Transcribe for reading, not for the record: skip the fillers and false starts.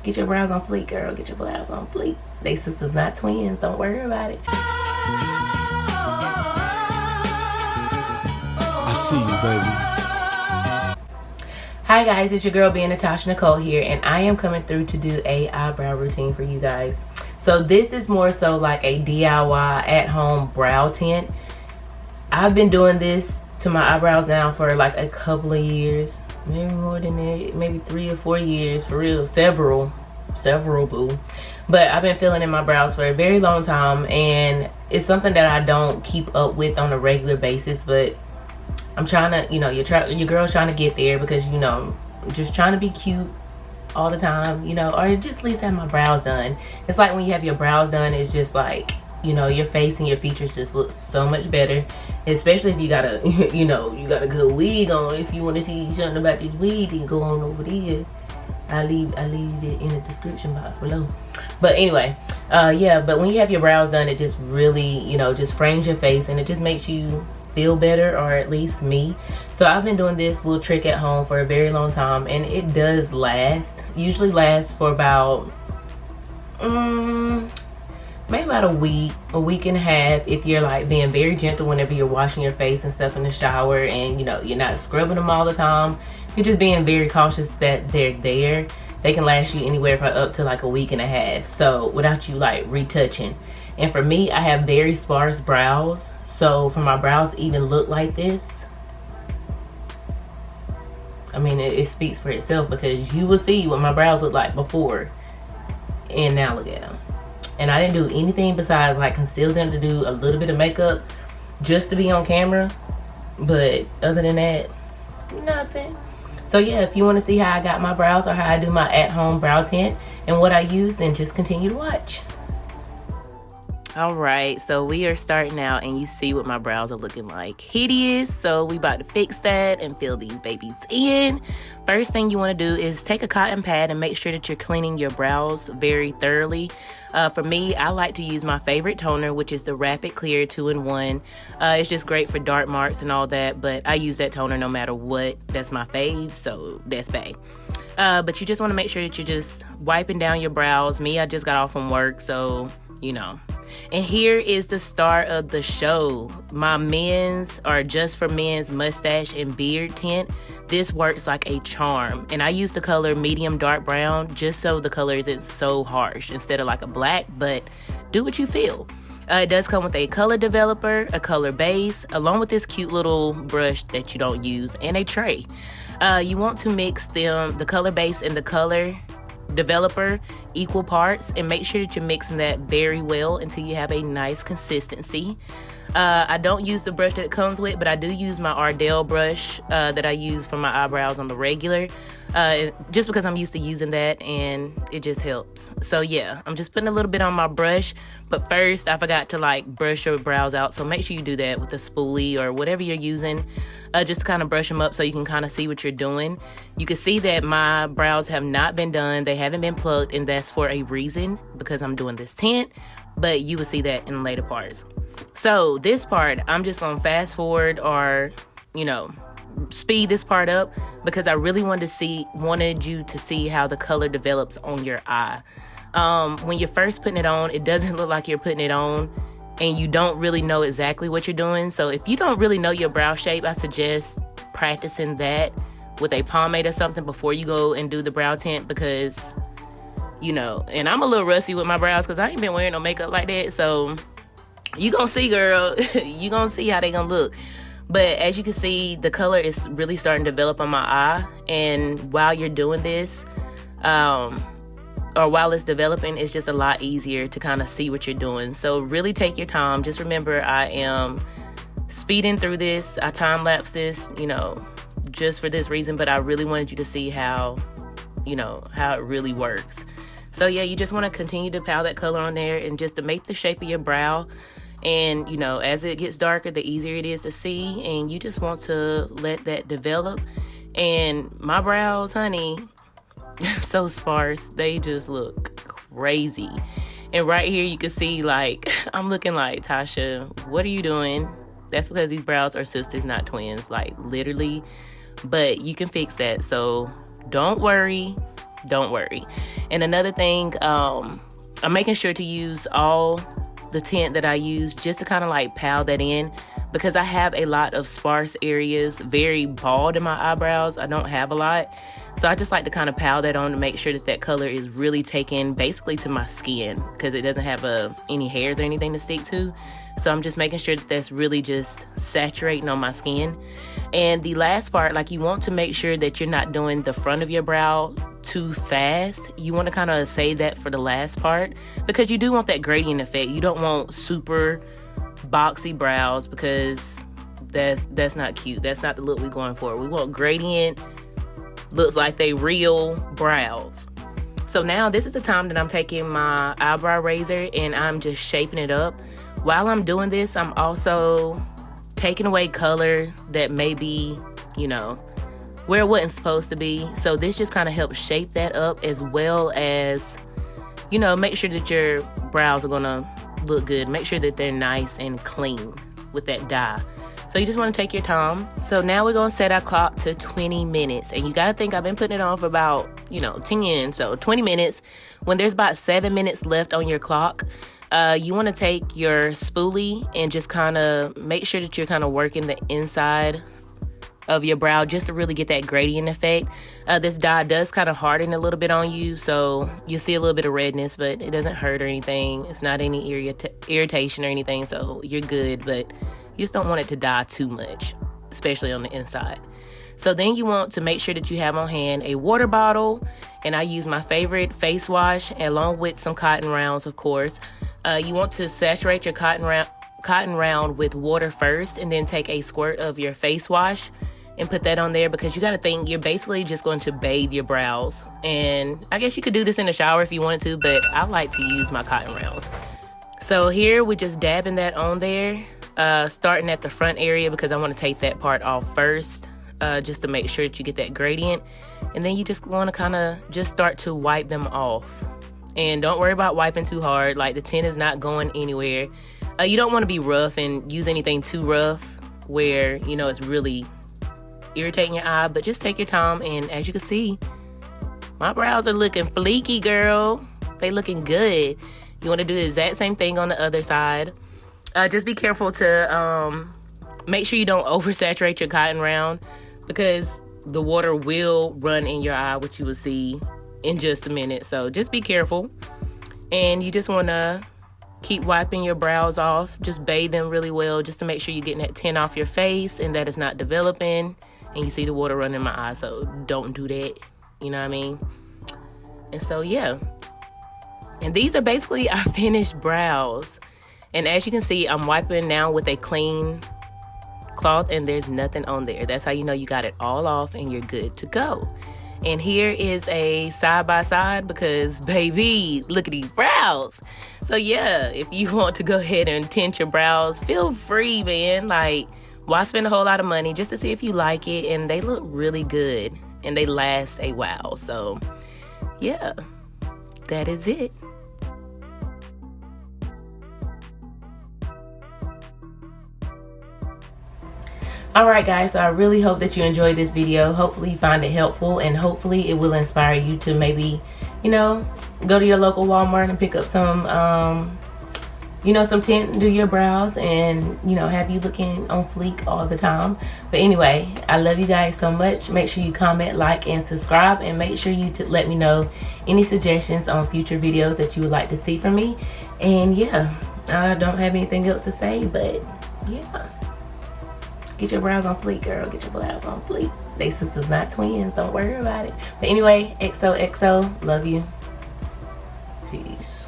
Get your brows on fleek, girl. Get your brows on fleek. They sisters, not twins. Don't worry about it. I see you, baby. Hi guys, it's your girl being Natasha Nicole here, and I am coming through to do a eyebrow routine for you guys. So this is more so like a DIY at-home brow tint. I've been doing this to my eyebrows now for like a couple of years, maybe more than that, maybe 3 or 4 years, for real. Several boo. But I've been filling in my brows for a very long time, and it's something that I don't keep up with on a regular basis, but I'm trying to, you know, your girl's trying to get there, because, you know, just trying to be cute all the time, you know, or just at least have my brows done. It's like when you have your brows done, it's just like, you know, your face and your features just look so much better, especially if you got a, you know, you got a good wig on. If you want to see something about this wig, then go on over there. I leave it in the description box below. But anyway, yeah, but when you have your brows done, it just really, you know, just frames your face, and it just makes you feel better, or at least me. So I've been doing this little trick at home for a very long time, and it does last. Usually lasts for about maybe about a week and a half, if you're like being very gentle whenever you're washing your face and stuff in the shower, and you know, you're not scrubbing them all the time. You're just being very cautious that they're there. They can last you anywhere from up to like a week and a half, so without you like retouching. And for me, I have very sparse brows, so for my brows to even look like this, I mean, it speaks for itself, because you will see what my brows look like before and now look at them. And I didn't do anything besides like conceal them, to do a little bit of makeup just to be on camera, but other than that, nothing. So yeah, if you want to see how I got my brows, or how I do my at-home brow tint and what I use, then just continue to watch. All right, so we are starting out, and you see what my brows are looking like. Hideous. So we about to fix that and fill these babies in. First thing you want to do is take a cotton pad and make sure that you're cleaning your brows very thoroughly. For me, I like to use my favorite toner, which is the Rapid Clear 2-in-1. It's just great for dark marks and all that, but I use that toner no matter what. That's my fave, so that's bae. But you just want to make sure that you're just wiping down your brows. Me, I just got off from work, so you know. And here is the star of the show, my men's, or just for men's, mustache and beard tint. This works like a charm, and I use the color medium dark brown just so the color isn't so harsh instead of like a black, but do what you feel. It does come with a color developer, a color base, along with this cute little brush that you don't use, and a tray. You want to mix them, the color base and the color developer, equal parts, and make sure that you're mixing that very well until you have a nice consistency. I don't use the brush that it comes with, but I do use my Ardell brush that I use for my eyebrows on the regular, just because I'm used to using that, and it just helps. So yeah, I'm just putting a little bit on my brush, but first I forgot to like brush your brows out, so make sure you do that with a spoolie or whatever you're using, just to kind of brush them up so you can kind of see what you're doing. You can see that my brows have not been done, they haven't been plucked, and that's for a reason, because I'm doing this tint, but you will see that in later parts. So this part, I'm just gonna fast forward, or you know, speed this part up, because I really wanted you to see how the color develops on your eye. When you're first putting it on, it doesn't look like you're putting it on, and you don't really know exactly what you're doing. So if you don't really know your brow shape, I suggest practicing that with a pomade or something before you go and do the brow tint, because you know, and I'm a little rusty with my brows because I ain't been wearing no makeup like that, so you gonna see, girl. You gonna see how they gonna look. But as you can see, the color is really starting to develop on my eye, and while you're doing this, or while it's developing, it's just a lot easier to kind of see what you're doing. So really take your time. Just remember, I am speeding through this. I time-lapse this, you know, just for this reason, but I really wanted you to see how, you know, how it really works. So yeah, you just want to continue to pile that color on there, and just to make the shape of your brow. And you know, as it gets darker, the easier it is to see, and you just want to let that develop. And my brows, honey, so sparse, they just look crazy. And right here you can see, like, I'm looking like, Tasha, what are you doing? That's because these brows are sisters, not twins, like literally. But you can fix that, so don't worry. don't worry. And another thing, I'm making sure to use all the tint that I use just to kind of like pile that in, because I have a lot of sparse areas, very bald in my eyebrows. I don't have a lot. So I just like to kind of pile that on to make sure that that color is really taken basically to my skin, because it doesn't have any hairs or anything to stick to. So I'm just making sure that that's really just saturating on my skin. And the last part, like, you want to make sure that you're not doing the front of your brow too fast. You want to kind of save that for the last part, because you do want that gradient effect. You don't want super boxy brows, because that's not cute. That's not the look we're going for. We want gradient, looks like they real brows. So now this is the time that I'm taking my eyebrow razor and I'm just shaping it up. While I'm doing this, I'm also taking away color that may be, you know, where it wasn't supposed to be. So this just kind of helps shape that up, as well as, you know, make sure that your brows are gonna look good. Make sure that they're nice and clean with that dye. So you just want to take your time. So now we're going to set our clock to 20 minutes. And you got to think I've been putting it on for about, 10, so 20 minutes. When there's about 7 minutes left on your clock, you want to take your spoolie and just kind of make sure that you're kind of working the inside of your brow just to really get that gradient effect. This dye does kind of harden a little bit on you, so you'll see a little bit of redness, but it doesn't hurt or anything. It's not any irritation or anything, so you're good, but you just don't want it to dye too much, especially on the inside. So then you want to make sure that you have on hand a water bottle, and I use my favorite face wash along with some cotton rounds, of course. You want to saturate your cotton round with water first, and then take a squirt of your face wash and put that on there, because you got to think you're basically just going to bathe your brows. And I guess you could do this in the shower if you wanted to, but I like to use my cotton rounds. So here we're just dabbing that on there, starting at the front area, because I want to take that part off first, just to make sure that you get that gradient. And then you just want to kind of just start to wipe them off. And don't worry about wiping too hard. Like, the tint is not going anywhere. You don't want to be rough and use anything too rough where, it's really irritating your eye. But just take your time. And as you can see, my brows are looking fleeky, girl. They looking good. You want to do the exact same thing on the other side. Just be careful to make sure you don't oversaturate your cotton round, because the water will run in your eye, which you will see in just a minute. So just be careful. And you just want to keep wiping your brows off. Just bathe them really well, just to make sure you're getting that tint off your face and that it's not developing. And you see the water running in my eye, so don't do that. You know what I mean? And so, yeah. And these are basically our finished brows. And as you can see, I'm wiping now with a clean cloth, and there's nothing on there. That's how you know you got it all off and you're good to go. And here is a side-by-side, because, baby, look at these brows. So, yeah, if you want to go ahead and tint your brows, feel free, man. Like, why spend a whole lot of money just to see if you like it? And they look really good, and they last a while. So, yeah, that is it. Alright guys, so I really hope that you enjoyed this video. Hopefully you find it helpful, and hopefully it will inspire you to maybe, go to your local Walmart and pick up some, some tint and do your brows, and, have you looking on fleek all the time. But anyway, I love you guys so much. Make sure you comment, like, and subscribe, and make sure you let me know any suggestions on future videos that you would like to see from me. And yeah, I don't have anything else to say, but yeah. Get your brows on fleek, girl. Get your brows on fleek. They sisters, not twins. Don't worry about it. But anyway, XOXO. Love you. Peace.